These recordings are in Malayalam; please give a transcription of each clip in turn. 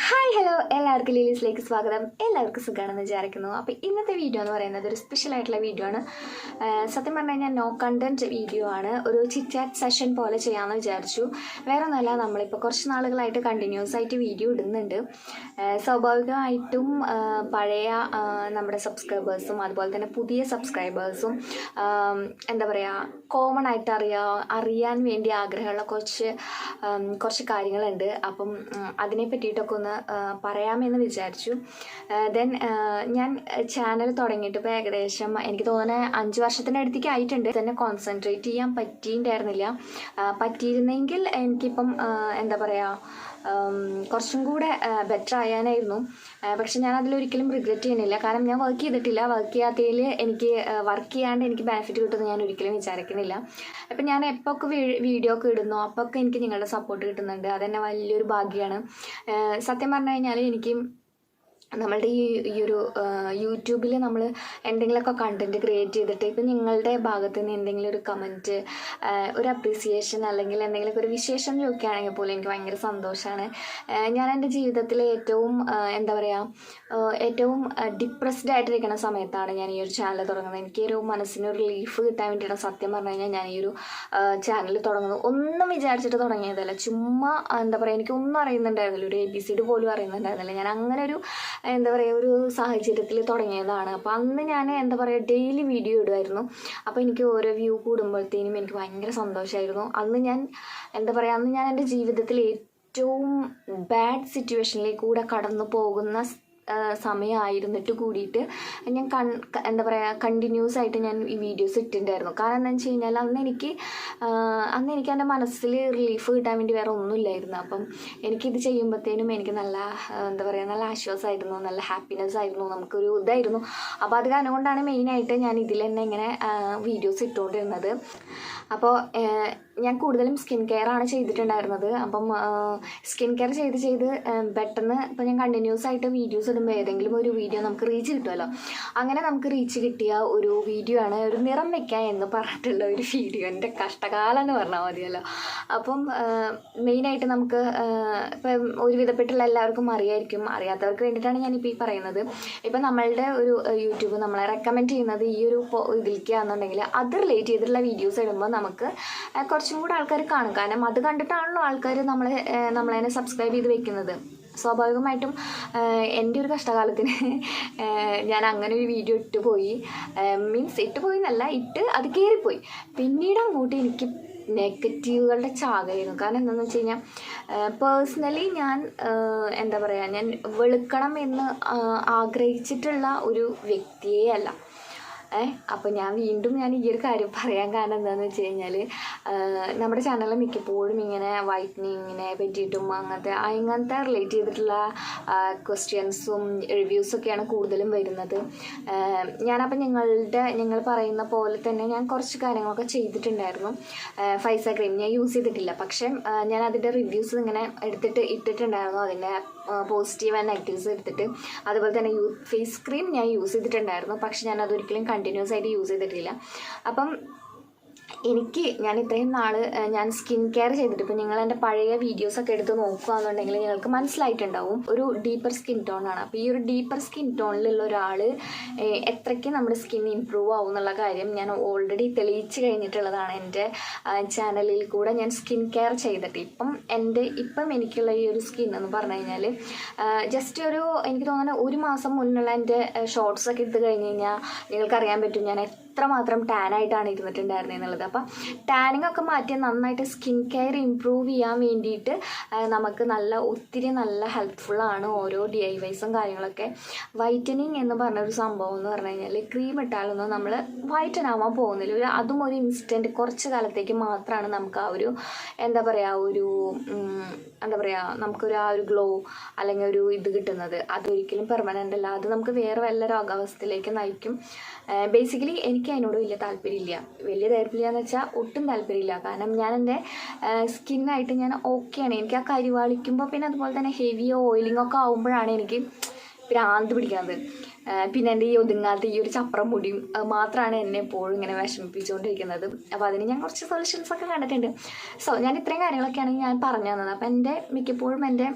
ഹായ് ഹലോ എല്ലാവർക്കും ലീലീസിലേക്ക് സ്വാഗതം. എല്ലാവർക്കും സുഖമാണെന്ന് വിചാരിക്കുന്നു. അപ്പോൾ ഇന്നത്തെ വീഡിയോ എന്ന് പറയുന്നത് ഒരു സ്പെഷ്യൽ ആയിട്ടുള്ള വീഡിയോ ആണ്. സത്യം പറഞ്ഞു കഴിഞ്ഞാൽ നോ കണ്ടന്റ് വീഡിയോ ആണ്. ഒരു ചിറ്റാറ്റ് സെഷൻ പോലെ ചെയ്യാമെന്ന് വിചാരിച്ചു. വേറെ ഒന്നുമല്ല, നമ്മളിപ്പോൾ കുറച്ച് നാളുകളായിട്ട് കണ്ടിന്യൂസ് ആയിട്ട് വീഡിയോ ഇടുന്നുണ്ട്. സ്വാഭാവികമായിട്ടും പഴയ നമ്മുടെ സബ്സ്ക്രൈബേഴ്സും അതുപോലെ തന്നെ പുതിയ സബ്സ്ക്രൈബേഴ്സും എന്താ പറയുക, കോമൺ ആയിട്ട് അറിയാൻ വേണ്ടി ആഗ്രഹമുള്ള കുറച്ച് കാര്യങ്ങളുണ്ട്. അപ്പം അതിനെ പറ്റിയിട്ടൊക്കെ ഒന്ന് പറയാമെന്ന് വിചാരിച്ചു. ദെൻ ഞാൻ ചാനൽ തുടങ്ങിയിട്ട് ഇപ്പോൾ ഏകദേശം എനിക്ക് തോന്നുന്നത് 5 വർഷത്തിനടുത്തേക്ക് ആയിട്ടുണ്ട്. തന്നെ കോൺസെൻട്രേറ്റ് ചെയ്യാൻ പറ്റിയിരുന്നെങ്കിൽ എനിക്കിപ്പം എന്താ പറയുക, കുറച്ചും കൂടെ ബെറ്റർ ആയാനായിരുന്നു. പക്ഷെ ഞാൻ അതിലൊരിക്കലും റിഗ്രറ്റ് ചെയ്യുന്നില്ല. കാരണം ഞാൻ വർക്ക് ചെയ്തിട്ടില്ല. വർക്ക് ചെയ്യാത്തതിൽ വർക്ക് ചെയ്യാണ്ട് എനിക്ക് ബെനിഫിറ്റ് കിട്ടുമെന്ന് ഞാൻ ഒരിക്കലും വിചാരിക്കുന്നില്ല. അപ്പം ഞാൻ എപ്പോഴൊക്കെ വീഡിയോ ഒക്കെ ഇടുന്നു അപ്പോഴൊക്കെ എനിക്ക് നിങ്ങളുടെ സപ്പോർട്ട് കിട്ടുന്നുണ്ട്. അതെന്നെ വലിയൊരു ഭാഗ്യമാണ്. സത്യം പറഞ്ഞു കഴിഞ്ഞാൽ എനിക്ക് നമ്മളുടെ ഈ ഒരു യൂട്യൂബിൽ നമ്മൾ എന്തെങ്കിലുമൊക്കെ കണ്ടൻറ്റ് ക്രിയേറ്റ് ചെയ്തിട്ട് ഇപ്പം നിങ്ങളുടെ ഭാഗത്തു നിന്ന് എന്തെങ്കിലും ഒരു കമൻറ്റ്, ഒരു അപ്രീസിയേഷൻ അല്ലെങ്കിൽ എന്തെങ്കിലുമൊക്കെ ഒരു വിശേഷം ചോദിക്കുകയാണെങ്കിൽ പോലും എനിക്ക് ഭയങ്കര സന്തോഷമാണ്. ഞാൻ എൻ്റെ ജീവിതത്തിൽ എന്താ പറയുക, ഏറ്റവും ഡിപ്രസ്ഡ് ആയിട്ടിരിക്കുന്ന സമയത്താണ് ഞാൻ ഈ ഒരു ചാനൽ തുടങ്ങുന്നത്. എനിക്കൊരു മനസ്സിനൊരു റിലീഫ് കിട്ടാൻ വേണ്ടിയിട്ടാണ് സത്യം പറഞ്ഞു കഴിഞ്ഞാൽ ഞാൻ ഈ ഒരു ചാനൽ തുടങ്ങുന്നത്. ഒന്നും വിചാരിച്ചിട്ട് തുടങ്ങിയതല്ല, ചുമ്മാ എന്താ പറയുക, എനിക്കൊന്നും അറിയുന്നുണ്ടായിരുന്നില്ല, ഒരു ABCD പോലും അറിയുന്നുണ്ടായിരുന്നില്ല. ഞാൻ അങ്ങനെ ഒരു എന്താ പറയുക, ഒരു സാഹചര്യത്തിൽ തുടങ്ങിയതാണ്. അപ്പോൾ അന്ന് ഞാൻ എന്താ പറയുക, ഡെയിലി വീഡിയോ ഇടുമായിരുന്നു. അപ്പോൾ എനിക്ക് ഓരോ വ്യൂ കൂടുമ്പോഴത്തേനും എനിക്ക് ഭയങ്കര സന്തോഷമായിരുന്നു. അന്ന് ഞാൻ എൻ്റെ ജീവിതത്തിൽ ഏറ്റവും ബാഡ് സിറ്റുവേഷനിലേക്ക് കടന്നു പോകുന്ന സമയമായിരുന്നിട്ട് കൂടിയിട്ട് ഞാൻ എന്താ പറയുക, കണ്ടിന്യൂസ് ആയിട്ട് ഞാൻ ഈ വീഡിയോസ് ഇട്ടിട്ടുണ്ടായിരുന്നു. കാരണം എന്താണെന്ന് വെച്ച് കഴിഞ്ഞാൽ അന്ന് എനിക്ക് എൻ്റെ മനസ്സിൽ റിലീഫ് കിട്ടാൻ വേണ്ടി വേറെ ഒന്നുമില്ലായിരുന്നു. അപ്പം എനിക്കിത് ചെയ്യുമ്പോഴത്തേനും എനിക്ക് നല്ല എന്താ പറയുക, നല്ല ആശ്വാസമായിരുന്നു, നല്ല ഹാപ്പിനെസ് ആയിരുന്നു, നമുക്കൊരു ഇതായിരുന്നു. അപ്പോൾ അത് കാരണം കൊണ്ടാണ് മെയിനായിട്ട് ഞാൻ ഇതിൽ തന്നെ ഇങ്ങനെ വീഡിയോസ് ഇട്ടുകൊണ്ടിരുന്നത്. അപ്പോൾ ഞാൻ കൂടുതലും സ്കിൻ കെയർ ആണ് ചെയ്തിട്ടുണ്ടായിരുന്നത്. അപ്പം സ്കിൻ കെയർ ചെയ്ത് പെട്ടെന്ന് ഇപ്പോൾ ഞാൻ കണ്ടിന്യൂസ് ആയിട്ട് വീഡിയോസ് ഇടുമ്പോൾ ഏതെങ്കിലും ഒരു വീഡിയോ നമുക്ക് റീച്ച് കിട്ടുമല്ലോ. അങ്ങനെ നമുക്ക് റീച്ച് കിട്ടിയ ഒരു വീഡിയോ ആണ് ഒരു നിറം വയ്ക്കാൻ എന്ന് പറഞ്ഞിട്ടുള്ള ഒരു വീഡിയോ. എൻ്റെ കഷ്ടകാലം എന്ന് പറഞ്ഞാൽ മതിയല്ലോ. അപ്പം മെയിനായിട്ട് നമുക്ക് ഇപ്പം ഒരുവിധപ്പെട്ടുള്ള എല്ലാവർക്കും അറിയായിരിക്കും. അറിയാത്തവർക്ക് വേണ്ടിയിട്ടാണ് ഞാനിപ്പോൾ ഈ പറയുന്നത്. ഇപ്പം നമ്മളുടെ ഒരു യൂട്യൂബ് നമ്മളെ റെക്കമെൻഡ് ചെയ്യുന്നത് ഈ ഒരു ഇതിലേക്കാണെന്നുണ്ടെങ്കിൽ അത് റിലേറ്റ് ചെയ്തിട്ടുള്ള വീഡിയോസ് ഇടുമ്പോൾ നമുക്ക് കുറച്ചും കൂടെ ആൾക്കാർ കാണും. കാരണം അത് കണ്ടിട്ടാണല്ലോ ആൾക്കാർ നമ്മളതിനെ സബ്സ്ക്രൈബ് ചെയ്ത് വെക്കുന്നത്. സ്വാഭാവികമായിട്ടും എൻ്റെ ഒരു കഷ്ടകാലത്തിന് ഞാൻ അങ്ങനെ ഒരു വീഡിയോ ഇട്ടുപോയി എന്നല്ല, അത് കയറിപ്പോയി. പിന്നീട് അങ്ങോട്ട് എനിക്ക് നെഗറ്റീവുകളുടെ ചാകയായിരുന്നു. കാരണം എന്താണെന്ന് വെച്ച് കഴിഞ്ഞാൽ പേഴ്സണലി ഞാൻ എന്താ പറയുക, ഞാൻ വെളുക്കണം എന്ന് ആഗ്രഹിച്ചിട്ടുള്ള ഒരു വ്യക്തിയേ അല്ല. അപ്പോൾ ഞാൻ വീണ്ടും ഈ ഒരു കാര്യം പറയാൻ കാരണം എന്താണെന്ന് വെച്ച് കഴിഞ്ഞാൽ നമ്മുടെ ചാനലിൽ മിക്കപ്പോഴും ഇങ്ങനെ വൈറ്റനിങ്ങിനെ പറ്റിയിട്ടും അങ്ങനത്തെ റിലേറ്റ് ചെയ്തിട്ടുള്ള ക്വസ്റ്റ്യൻസും റിവ്യൂസൊക്കെയാണ് കൂടുതലും വരുന്നത്. ഞാനപ്പോൾ നിങ്ങൾ പറയുന്ന പോലെ തന്നെ ഞാൻ കുറച്ച് കാര്യങ്ങളൊക്കെ ചെയ്തിട്ടുണ്ടായിരുന്നു. ഫൈസ ക്രീം ഞാൻ യൂസ് ചെയ്തിട്ടില്ല, പക്ഷേ ഞാൻ അതിൻ്റെ റിവ്യൂസ് ഇങ്ങനെ ഇട്ടിട്ടുണ്ടായിരുന്നു. അതിൻ്റെ പോസിറ്റീവ് ആൻഡ് നെഗറ്റീവ്സ് എടുത്തിട്ട്. അതുപോലെ തന്നെ ഫേസ് ക്രീം ഞാൻ യൂസ് ചെയ്തിട്ടുണ്ടായിരുന്നു, പക്ഷെ ഞാൻ അതൊരിക്കലും കണ്ടിന്യൂസ് ആയിട്ട് യൂസ് ചെയ്തിട്ടില്ല. അപ്പം ഞാൻ ഇത്രയും നാൾ ഞാൻ സ്കിൻ കെയർ ചെയ്തിട്ട്, ഇപ്പോൾ നിങ്ങൾ എൻ്റെ പഴയ വീഡിയോസൊക്കെ എടുത്ത് നോക്കുകയാണെന്നുണ്ടെങ്കിൽ നിങ്ങൾക്ക് മനസ്സിലായിട്ടുണ്ടാവും ഒരു ഡീപ്പർ സ്കിൻ ടോണാണ്. അപ്പോൾ ഈ ഒരു ഡീപ്പർ സ്കിൻ ടോണിലുള്ള ഒരാൾ എത്രയ്ക്ക് നമ്മുടെ സ്കിൻ ഇമ്പ്രൂവ് ആവും എന്നുള്ള കാര്യം ഞാൻ ഓൾറെഡി തെളിയിച്ച് കഴിഞ്ഞിട്ടുള്ളതാണ്. എൻ്റെ ചാനലിൽ കൂടെ ഞാൻ സ്കിൻ കെയർ ചെയ്തിട്ട് ഇപ്പം എനിക്കുള്ള ഈ ഒരു സ്കിൻ എന്ന് പറഞ്ഞു കഴിഞ്ഞാൽ ജസ്റ്റ് എനിക്ക് തോന്നുന്നത് 1 മാസം മുന്നുള്ള എൻ്റെ ഷോർട്സൊക്കെ എടുത്ത് കഴിഞ്ഞ് കഴിഞ്ഞാൽ നിങ്ങൾക്കറിയാൻ പറ്റും ഞാൻ എത്രമാത്രം ടാനായിട്ടാണ് ഇരുന്നിട്ടുണ്ടായിരുന്നത് എന്നുള്ളത്. അപ്പം ടാനിങ് ഒക്കെ മാറ്റി നന്നായിട്ട് സ്കിൻ കെയർ ഇമ്പ്രൂവ് ചെയ്യാൻ വേണ്ടിയിട്ട് നമുക്ക് ഒത്തിരി നല്ല ഹെൽപ്ഫുള്ളാണ് ഓരോ DIYസും കാര്യങ്ങളൊക്കെ. വൈറ്റനിങ് എന്ന് പറഞ്ഞൊരു സംഭവം എന്ന് പറഞ്ഞു കഴിഞ്ഞാൽ ക്രീം ഇട്ടാലൊന്നും നമ്മൾ വൈറ്റൻ ആവാൻ പോകുന്നില്ല. അതും ഒരു ഇൻസ്റ്റൻറ്റ് കുറച്ച് കാലത്തേക്ക് മാത്രമാണ് നമുക്ക് ആ ഒരു എന്താ പറയുക നമുക്കൊരു ആ ഒരു ഗ്ലോ അല്ലെങ്കിൽ ഒരു ഇത് കിട്ടുന്നത്. അതൊരിക്കലും പെർമനൻ്റ് അല്ല. അത് നമുക്ക് വേറെ വല്ല രോഗാവസ്ഥയിലേക്ക് നയിക്കും. ബേസിക്കലി എനിക്ക് അതിനോട് വലിയ താല്പര്യമില്ല എന്ന് വെച്ചാൽ ഒട്ടും താല്പര്യമില്ല. കാരണം ഞാൻ എൻ്റെ സ്കിന്നായിട്ട് ഞാൻ ഓക്കെയാണ്. എനിക്ക് ആ കരിവാളിക്കുമ്പോൾ പിന്നെ അതുപോലെ തന്നെ ഹെവിയോ ഓയിലിംഗ് ഒക്കെ ആകുമ്പോഴാണ് എനിക്ക് ഭ്രാന്ത് പിടിക്കുന്നത്. പിന്നെ എൻ്റെ ഈ ഒതുങ്ങാത്ത ഈ ഒരു ചപ്രം മുടിയും മാത്രമാണ് എന്നെ എപ്പോഴും ഇങ്ങനെ വിഷമിപ്പിച്ചുകൊണ്ടിരിക്കുന്നത്. അപ്പോൾ അതിന് ഞാൻ കുറച്ച് സൊല്യൂഷൻസൊക്കെ കണ്ടിട്ടുണ്ട്. ഞാൻ ഇത്രയും കാര്യങ്ങളൊക്കെയാണ് ഞാൻ പറഞ്ഞു തന്നത്. അപ്പോൾ മിക്കപ്പോഴും എൻ്റെ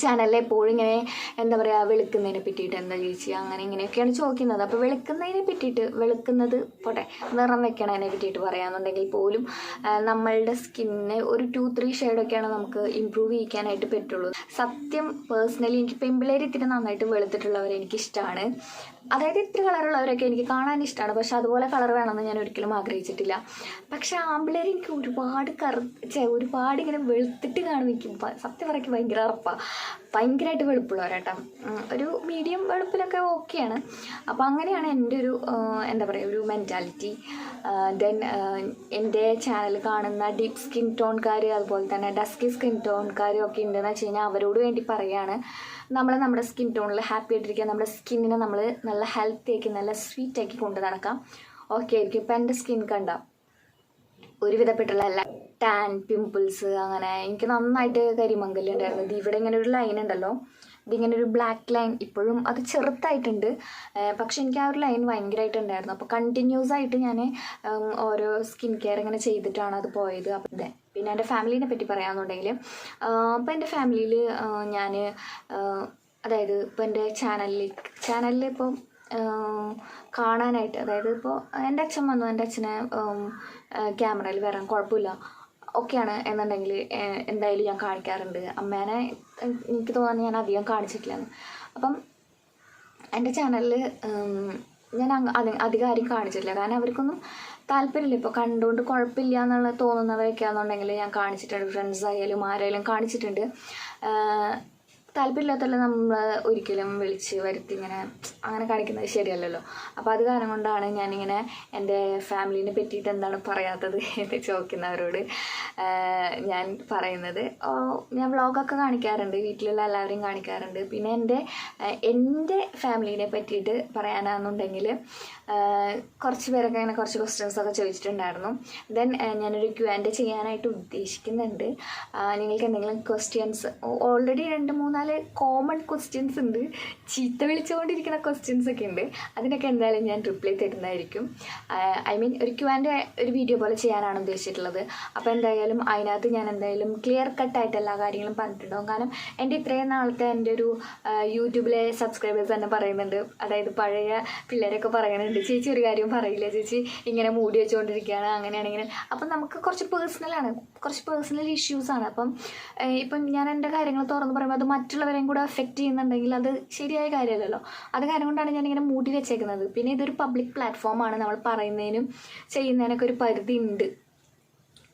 ചാനലിൽ എപ്പോഴും ഇങ്ങനെ എന്താ പറയുക വെളുക്കുന്നതിനെ പറ്റിയിട്ട് എന്താ ചേച്ചി അങ്ങനെ ഇങ്ങനെയൊക്കെയാണ് ചോദിക്കുന്നത്. അപ്പോൾ വെളുക്കുന്നതിനെ പറ്റിയിട്ട് വെളുക്കുന്നത് പോട്ടെ, നിറം വെക്കണതിനെ പറ്റിയിട്ട് പറയാമെന്നുണ്ടെങ്കിൽ പോലും നമ്മളുടെ സ്കിന്നിനെ ഒരു 2-3 ഷെയ്ഡൊക്കെയാണ് നമുക്ക് ഇമ്പ്രൂവ് ചെയ്യിക്കാനായിട്ട് പറ്റുള്ളൂ. സത്യം പേഴ്സണലി എനിക്ക് പെൺപിള്ളേർ ഇത്തിരി നന്നായിട്ട് വെളുത്തിട്ടുള്ളവരെ എനിക്കിഷ്ടമാണ്. അതായത് ഇത്തിരി കളറുള്ളവരൊക്കെ എനിക്ക് കാണാൻ ഇഷ്ടമാണ്, പക്ഷെ അതുപോലെ കളർ വേണമെന്ന് ഞാൻ ഒരിക്കലും ആഗ്രഹിച്ചിട്ടില്ല. പക്ഷെ ആമ്പിള്ളേർ എനിക്ക് ഒരുപാട് ഇങ്ങനെ വെളുത്തിട്ട് കാണും. സത്യം പറയ്ക്ക് ഭയങ്കര ഉറപ്പാണ്, ഭയങ്കരമായിട്ട് വെളുപ്പുള്ളവരാട്ടോ. ഒരു മീഡിയം വെളുപ്പിലൊക്കെ ഓക്കെയാണ്. അപ്പോൾ അങ്ങനെയാണ് എൻ്റെ ഒരു എന്താ പറയുക ഒരു മെൻറ്റാലിറ്റി. ദെൻ എൻ്റെ ചാനൽ കാണുന്ന ഡീപ്പ് സ്കിൻ ടോൺകാർ അതുപോലെ തന്നെ ഡസ്കി സ്കിൻ ടോൺകാരും ഒക്കെ ഉണ്ടെന്ന് വെച്ച് കഴിഞ്ഞാൽ അവരോട് വേണ്ടി പറയുകയാണ്, നമ്മുടെ സ്കിൻ ടോണിൽ ഹാപ്പി ആയിട്ടിരിക്കുക, നമ്മുടെ സ്കിന്നിനെ നമ്മൾ നല്ല ഹെൽത്തി ആക്കി നല്ല സ്വീറ്റ് ആക്കി കൊണ്ട് നടക്കാം. ഓക്കെ ആയിരിക്കും. ഇപ്പം എൻ്റെ സ്കിൻ കണ്ട ഒരുവിധപ്പെട്ടുള്ള എല്ലാ ടാൻ പിമ്പിൾസ് അങ്ങനെ എനിക്ക് നന്നായിട്ട് കരിമംഗല്യം ഉണ്ടായിരുന്നു. ഇത് ഇവിടെ ഇങ്ങനെ ഒരു ലൈൻ ഉണ്ടല്ലോ, ഇതിങ്ങനെ ഒരു ബ്ലാക്ക് ലൈൻ ഇപ്പോഴും അത് ചെറുതായിട്ടുണ്ട്, പക്ഷെ എനിക്ക് ആ ഒരു ലൈൻ ഭയങ്കരമായിട്ടുണ്ടായിരുന്നു. അപ്പോൾ കണ്ടിന്യൂസ് ആയിട്ട് ഞാൻ ഓരോ സ്കിൻ കെയർ ഇങ്ങനെ ചെയ്തിട്ടാണ് അത് പോയത്. അപ്പം ഇതെ പിന്നെ എൻ്റെ ഫാമിലീനെ പറ്റി പറയാമെന്നുണ്ടെങ്കിൽ അപ്പോൾ എൻ്റെ ഫാമിലിയിൽ ഞാൻ അതായത് ഇപ്പോൾ എൻ്റെ ചാനലിൽ ഇപ്പം കാണാനായിട്ട്, അതായത് ഇപ്പോൾ എൻ്റെ അച്ഛൻ വന്നു, എൻ്റെ അച്ഛനെ ക്യാമറയിൽ വരാൻ കുഴപ്പമില്ല ഓക്കെയാണ് എന്നുണ്ടെങ്കിൽ എന്തായാലും ഞാൻ കാണിക്കാറുണ്ട്. അമ്മേനെ എനിക്ക് തോന്നുന്നു ഞാൻ അധികം കാണിച്ചിട്ടില്ലെന്ന്. അപ്പം എൻ്റെ ചാനലിൽ ഞാൻ അധികം ആരും കാണിച്ചിട്ടില്ല, കാരണം അവർക്കൊന്നും താല്പര്യമില്ല. ഇപ്പോൾ കണ്ടുകൊണ്ട് കുഴപ്പമില്ല എന്നുള്ള തോന്നുന്നവരൊക്കെ ആണെന്നുണ്ടെങ്കിൽ ഞാൻ കാണിച്ചിട്ടുണ്ട്, ഫ്രണ്ട്സ് ആയാലും ആരായാലും കാണിച്ചിട്ടുണ്ട്. താല്പര്യമില്ലാത്തല്ല നമ്മൾ ഒരിക്കലും വിളിച്ച് വരുത്തി അങ്ങനെ കാണിക്കുന്നത് ശരിയല്ലല്ലോ. അപ്പോൾ അത് കാരണം കൊണ്ടാണ് ഞാനിങ്ങനെ എൻ്റെ ഫാമിലീനെ പറ്റിയിട്ട് എന്താണ് പറയാത്തത് എന്ന് ചോദിക്കുന്നവരോട് ഞാൻ പറയുന്നത്. ഞാൻ വ്ളോഗൊക്കെ കാണിക്കാറുണ്ട്, വീട്ടിലുള്ള എല്ലാവരെയും കാണിക്കാറുണ്ട്. പിന്നെ എൻ്റെ ഫാമിലീനെ പറ്റിയിട്ട് പറയാനാണെന്നുണ്ടെങ്കിൽ കുറച്ച് പേരൊക്കെ അങ്ങനെ കുറച്ച് ക്വസ്റ്റ്യൻസൊക്കെ ചോദിച്ചിട്ടുണ്ടായിരുന്നു. ദെൻ ഞാനൊരു Q&A ചെയ്യാനായിട്ട് ഉദ്ദേശിക്കുന്നുണ്ട്. നിങ്ങൾക്ക് എന്തെങ്കിലും ക്വസ്റ്റ്യൻസ് ഓൾറെഡി 2-3-4 കോമൺ ക്വസ്റ്റ്യൻസ് ഉണ്ട്, ചീത്ത വിളിച്ചുകൊണ്ടിരിക്കുന്ന ക്വസ്റ്റ്യൻസ് ഒക്കെ ഉണ്ട്. അതിനൊക്കെ എന്തായാലും ഞാൻ റിപ്ലൈ തരുന്നതായിരിക്കും. ഐ മീൻ ഒരു Q&A ഒരു വീഡിയോ പോലെ ചെയ്യാനാണ് ഉദ്ദേശിച്ചിട്ടുള്ളത്. അപ്പോൾ എന്തായാലും അതിനകത്ത് ഞാൻ എന്തായാലും ക്ലിയർ കട്ടായിട്ട് എല്ലാ കാര്യങ്ങളും പറഞ്ഞിട്ടുണ്ടാകും. കാരണം എൻ്റെ ഇത്രയും നാളത്തെ എൻ്റെ ഒരു യൂട്യൂബിലെ സബ്സ്ക്രൈബേഴ്സ് തന്നെ പറയുന്നുണ്ട്, അതായത് പഴയ പിള്ളേരൊക്കെ പറയുന്നുണ്ട്, ചേച്ചി ഒരു കാര്യം പറയില്ല, ചേച്ചി ഇങ്ങനെ മൂടി വെച്ചുകൊണ്ടിരിക്കുകയാണ് അങ്ങനെയാണെങ്കിൽ. അപ്പം നമുക്ക് കുറച്ച് പേഴ്സണൽ ഇഷ്യൂസാണ്. ഇപ്പം ഞാൻ എൻ്റെ കാര്യങ്ങൾ തുറന്ന് പറയുമ്പോൾ അത് മറ്റുള്ളവരെയും കൂടെ അഫക്റ്റ് ചെയ്യുന്നുണ്ടെങ്കിൽ അത് ശരിയായ കാര്യമല്ലല്ലോ. അത് കാരണം കൊണ്ടാണ് ഞാനിങ്ങനെ മൂടി വെച്ചേക്കുന്നത്. പിന്നെ ഇതൊരു പബ്ലിക് പ്ലാറ്റ്ഫോമാണ്, നമ്മൾ പറയുന്നതിനും ചെയ്യുന്നതിനൊക്കെ ഒരു പരിധി ഉണ്ട്.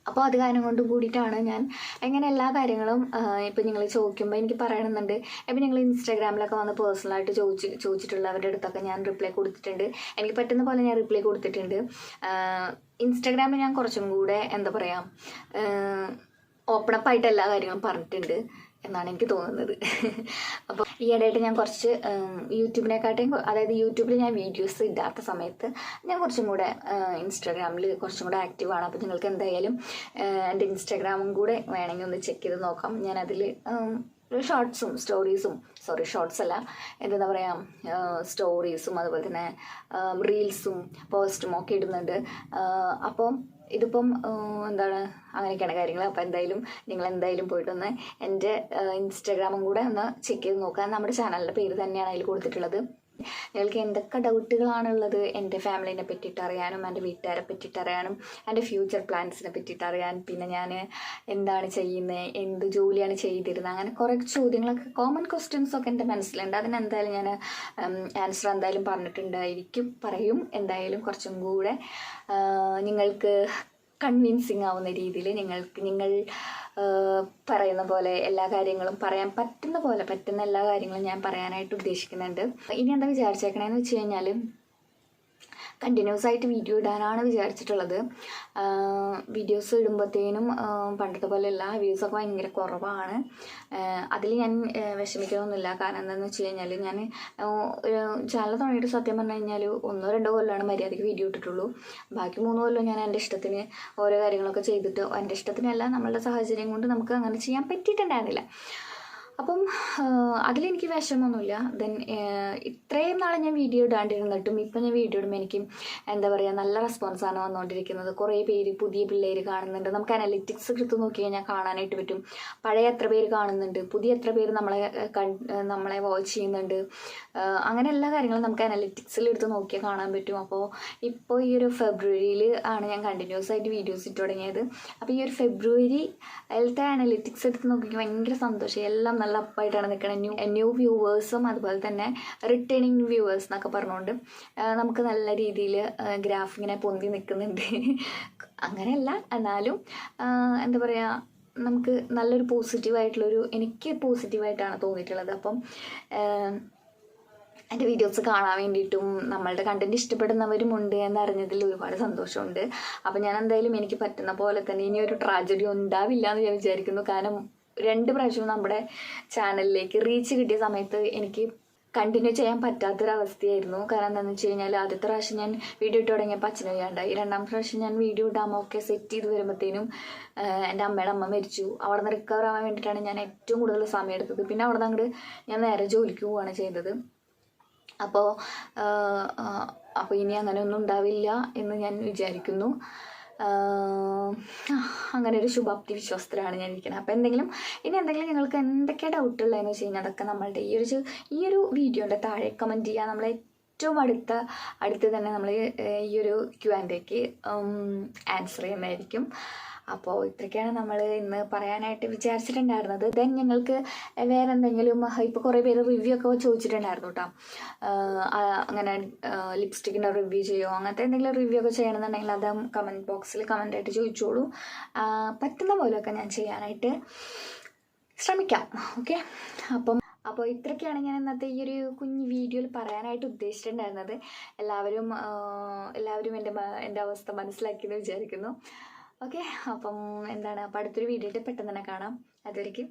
അപ്പോൾ അത് കാരണം കൊണ്ട് കൂടിയിട്ടാണ് ഞാൻ എങ്ങനെ എല്ലാ കാര്യങ്ങളും ഇപ്പം നിങ്ങൾ ചോദിക്കുമ്പോൾ എനിക്ക് പറയണമെന്നുണ്ട്. ഇപ്പം നിങ്ങൾ ഇൻസ്റ്റാഗ്രാമിലൊക്കെ വന്ന് പേഴ്സണലായിട്ട് ചോദിച്ചിട്ടുള്ളവരുടെ അടുത്തൊക്കെ ഞാൻ റിപ്ലൈ കൊടുത്തിട്ടുണ്ട്. എനിക്ക് പറ്റുന്ന പോലെ ഞാൻ റിപ്ലൈ കൊടുത്തിട്ടുണ്ട്. ഇൻസ്റ്റാഗ്രാമിൽ ഞാൻ കുറച്ചും കൂടെ എന്താ പറയുക ഓപ്പണപ്പായിട്ട് എല്ലാ കാര്യങ്ങളും പറഞ്ഞിട്ടുണ്ട് എന്നാണ് എനിക്ക് തോന്നുന്നത്. അപ്പോൾ ഈയിടെയായിട്ട് ഞാൻ കുറച്ച് യൂട്യൂബിനെക്കാട്ടും, അതായത് യൂട്യൂബിൽ ഞാൻ വീഡിയോസ് ഇടാത്ത സമയത്ത് ഞാൻ കുറച്ചും കൂടെ ഇൻസ്റ്റാഗ്രാമിൽ കുറച്ചും കൂടെ ആക്റ്റീവാണ്. അപ്പോൾ നിങ്ങൾക്ക് എന്തായാലും എൻ്റെ ഇൻസ്റ്റാഗ്രാമും കൂടെ വേണമെങ്കിൽ ഒന്ന് ചെക്ക് ചെയ്ത് നോക്കാം. ഞാനതിൽ ഷോർട്സും ഷോർട്സ് അല്ല, എന്താ പറയുക സ്റ്റോറീസും അതുപോലെ തന്നെ റീൽസും പോസ്റ്റും ഒക്കെ ഇടുന്നുണ്ട്. അപ്പം ഇതിപ്പം എന്താണ് അങ്ങനെയൊക്കെയാണ് കാര്യങ്ങൾ. അപ്പോൾ എന്തായാലും നിങ്ങൾ എന്തായാലും പോയിട്ടൊന്ന് എൻ്റെ ഇൻസ്റ്റാഗ്രാമും കൂടെ ഒന്ന് ചെക്ക് ചെയ്ത് നോക്കുക. നമ്മുടെ ചാനലിൻ്റെ പേര് തന്നെയാണ് അതിൽ കൊടുത്തിട്ടുള്ളത്. നിങ്ങൾക്ക് എന്തൊക്കെ ഡൗട്ടുകളാണുള്ളത് എൻ്റെ ഫാമിലിനെ പറ്റിയിട്ട് അറിയാനും എൻ്റെ വീട്ടുകാരെ പറ്റിയിട്ട് അറിയാനും എൻ്റെ ഫ്യൂച്ചർ പ്ലാൻസിനെ പറ്റിയിട്ട് അറിയാൻ, പിന്നെ ഞാൻ എന്താണ് ചെയ്യുന്നത്, എന്ത് ജോലിയാണ് ചെയ്തിരുന്നത്, അങ്ങനെ കുറേ ചോദ്യങ്ങളൊക്കെ കോമൺ ക്വസ്റ്റ്യൻസൊക്കെ എൻ്റെ മനസ്സിലുണ്ട്. അതിനെന്തായാലും ഞാൻ ആൻസർ എന്തായാലും പറയും. എന്തായാലും കുറച്ചും കൂടെ നിങ്ങൾക്ക് കൺവിൻസിങ് ആവുന്ന രീതിയിൽ നിങ്ങൾ പറയുന്ന പോലെ എല്ലാ കാര്യങ്ങളും പറയാൻ പറ്റുന്ന എല്ലാ കാര്യങ്ങളും ഞാൻ പറയാനായിട്ട് ഉദ്ദേശിക്കുന്നുണ്ട്. ഇനി എന്താ വിചാരിച്ചേക്കണേന്ന് വെച്ച് കഴിഞ്ഞാൽ കണ്ടിന്യൂസ് ആയിട്ട് വീഡിയോ ഇടാനാണ് വിചാരിച്ചിട്ടുള്ളത്. വീഡിയോസ് ഇടുമ്പോഴത്തേനും പണ്ടത്തെ പോലെയല്ല, വ്യൂസൊക്കെ ഭയങ്കര കുറവാണ്. അതിൽ ഞാൻ വിഷമിക്കണമെന്നില്ല. കാരണം എന്താണെന്ന് വെച്ച് കഴിഞ്ഞാൽ ഞാൻ ചാനൽ തുടങ്ങിയിട്ട് സത്യം പറഞ്ഞു കഴിഞ്ഞാൽ 1-2 കൊല്ലമാണ് മര്യാദയ്ക്ക് വീഡിയോ ഇട്ടിട്ടുള്ളൂ. ബാക്കി 3 കൊല്ലം ഞാൻ എൻ്റെ ഇഷ്ടത്തിന് ഓരോ കാര്യങ്ങളൊക്കെ ചെയ്തിട്ട്, എൻ്റെ ഇഷ്ടത്തിനല്ല, നമ്മളുടെ സാഹചര്യം കൊണ്ട് നമുക്ക് അങ്ങനെ ചെയ്യാൻ പറ്റിയിട്ടുണ്ടായിരുന്നില്ല. അപ്പം അതിലെനിക്ക് വിഷമമൊന്നുമില്ല. ദെൻ ഇത്രയും നാളെ ഞാൻ വീഡിയോ ഇടാണ്ടിരുന്നിട്ടും ഇപ്പം ഞാൻ വീഡിയോ ഇടുമ്പോൾ എനിക്ക് എന്താ പറയുക, നല്ല റെസ്പോൺസാണ് വന്നുകൊണ്ടിരിക്കുന്നത്. കുറേ പേര്, പുതിയ പിള്ളേർ കാണുന്നുണ്ട്. നമുക്ക് അനലിറ്റിക്സ് എടുത്ത് നോക്കി കഴിഞ്ഞാൽ കാണാനായിട്ട് പറ്റും. പഴയ എത്ര പേര് കാണുന്നുണ്ട്, പുതിയ എത്ര പേര് നമ്മളെ വാച്ച് ചെയ്യുന്നുണ്ട്. അങ്ങനെ എല്ലാ കാര്യങ്ങളും നമുക്ക് അനലിറ്റിക്സിൽ എടുത്ത് നോക്കിയാൽ കാണാൻ പറ്റും. അപ്പോൾ ഇപ്പോൾ ഈ ഒരു ഫെബ്രുവരിയിൽ ആണ് ഞാൻ കണ്ടിന്യൂസ് ആയിട്ട് വീഡിയോസ് ഇട്ട് തുടങ്ങിയത്. അപ്പോൾ ഈ ഒരു ഫെബ്രുവരിയിലത്തെ അനലിറ്റിക്സ് എടുത്ത് നോക്കിയാൽ ഭയങ്കര സന്തോഷം. എല്ലാം നല്ല അപ്പായിട്ടാണ് നിൽക്കുന്നത്. ന്യൂ വ്യൂവേഴ്സും അതുപോലെ തന്നെ റിട്ടേണിങ് വ്യൂവേഴ്സ് എന്നൊക്കെ പറഞ്ഞുകൊണ്ട് നമുക്ക് നല്ല രീതിയിൽ ഗ്രാഫ് ഇങ്ങനെ പൊന്തി നിൽക്കുന്നുണ്ട്. അങ്ങനെയല്ല, എന്നാലും എന്താ പറയുക, നമുക്ക് നല്ലൊരു എനിക്ക് പോസിറ്റീവായിട്ടാണ് തോന്നിയിട്ടുള്ളത്. അപ്പം എൻ്റെ വീഡിയോസ് കാണാൻ വേണ്ടിയിട്ടും നമ്മളുടെ കണ്ടൻറ്റ് ഇഷ്ടപ്പെടുന്നവരുമുണ്ട് എന്നറിഞ്ഞതിൽ ഒരുപാട് സന്തോഷമുണ്ട്. അപ്പം ഞാൻ എന്തായാലും എനിക്ക് പറ്റുന്ന പോലെ തന്നെ ഇനി ഒരു ട്രാജഡി ഉണ്ടാവില്ല എന്ന് ഞാൻ വിചാരിക്കുന്നു. കാരണം 2 പ്രാവശ്യം നമ്മുടെ ചാനലിലേക്ക് റീച്ച് കിട്ടിയ സമയത്ത് എനിക്ക് കണ്ടിന്യൂ ചെയ്യാൻ പറ്റാത്തൊരവസ്ഥയായിരുന്നു. കാരണം എന്താണെന്ന് വെച്ച് കഴിഞ്ഞാൽ ആദ്യത്തെ പ്രാവശ്യം ഞാൻ വീഡിയോ ഇട്ട് തുടങ്ങിയപ്പോൾ അച്ഛന് വയ്യാണ്ടായി. 2ാമത്തെ പ്രാവശ്യം ഞാൻ വീഡിയോ ഇടാമൊക്കെ സെറ്റ് ചെയ്ത് വരുമ്പോഴത്തേനും എൻ്റെ അമ്മയുടെ അമ്മ മരിച്ചു. അവിടെ നിന്ന് റിക്കവർ ആവാൻ വേണ്ടിയിട്ടാണ് ഞാൻ ഏറ്റവും കൂടുതൽ സമയം എടുത്തത്. പിന്നെ അവിടെ നിന്ന് അങ്ങോട്ട് ഞാൻ നേരെ ജോലിക്ക് പോവുകയാണ് ചെയ്തത്. അപ്പോൾ ഇനി അങ്ങനെ ഒന്നും ഉണ്ടാവില്ല എന്ന് ഞാൻ വിചാരിക്കുന്നു. അങ്ങനെ ഒരു ശുഭാപ്തി വിശ്വാസത്തിലാണ് ഞാൻ ഇരിക്കുന്നത്. അപ്പോൾ ഇനി എന്തെങ്കിലും നിങ്ങൾക്ക് എന്തൊക്കെ ഡൗട്ടുള്ളതെന്ന് വെച്ച് കഴിഞ്ഞാൽ അതൊക്കെ നമ്മളുടെ ഈ ഒരു വീഡിയോൻ്റെ താഴെ കമൻറ്റ് ചെയ്യുക. നമ്മളെ ഏറ്റവും അടുത്ത് തന്നെ നമ്മൾ ഈ ഒരു Q&Aക്ക് ആൻസർ ചെയ്യുന്നതായിരിക്കും. അപ്പോൾ ഇത്രയൊക്കെയാണ് നമ്മൾ ഇന്ന് പറയാനായിട്ട് വിചാരിച്ചിട്ടുണ്ടായിരുന്നത്. ദെൻ ഞങ്ങൾക്ക് വേറെ എന്തെങ്കിലും, ഇപ്പോൾ കുറേ പേര് റിവ്യൂ ഒക്കെ ചോദിച്ചിട്ടുണ്ടായിരുന്നു കേട്ടോ. അങ്ങനെ ലിപ്സ്റ്റിക്കിൻ്റെ റിവ്യൂ ചെയ്യുമോ, അങ്ങനത്തെ എന്തെങ്കിലും റിവ്യൂ ഒക്കെ ചെയ്യണമെന്നുണ്ടെങ്കിൽ അത് കമൻറ്റ് ബോക്സിൽ കമൻ്റായിട്ട് ചോദിച്ചോളൂ. പറ്റുന്ന പോലെയൊക്കെ ഞാൻ ചെയ്യാനായിട്ട് ശ്രമിക്കാം. ഓക്കെ, അപ്പോൾ ഇത്രയൊക്കെയാണ് ഞാൻ ഇന്നത്തെ ഈ ഒരു കുഞ്ഞ് വീഡിയോയിൽ പറയാനായിട്ട് ഉദ്ദേശിച്ചിട്ടുണ്ടായിരുന്നത്. എല്ലാവരും എൻ്റെ അവസ്ഥ മനസ്സിലാക്കിയെന്ന് വിചാരിക്കുന്നു. ഓക്കെ, അപ്പം അടുത്തൊരു വീഡിയോയിൽ പെട്ടെന്ന് തന്നെ കാണാം. അതുവരേക്കും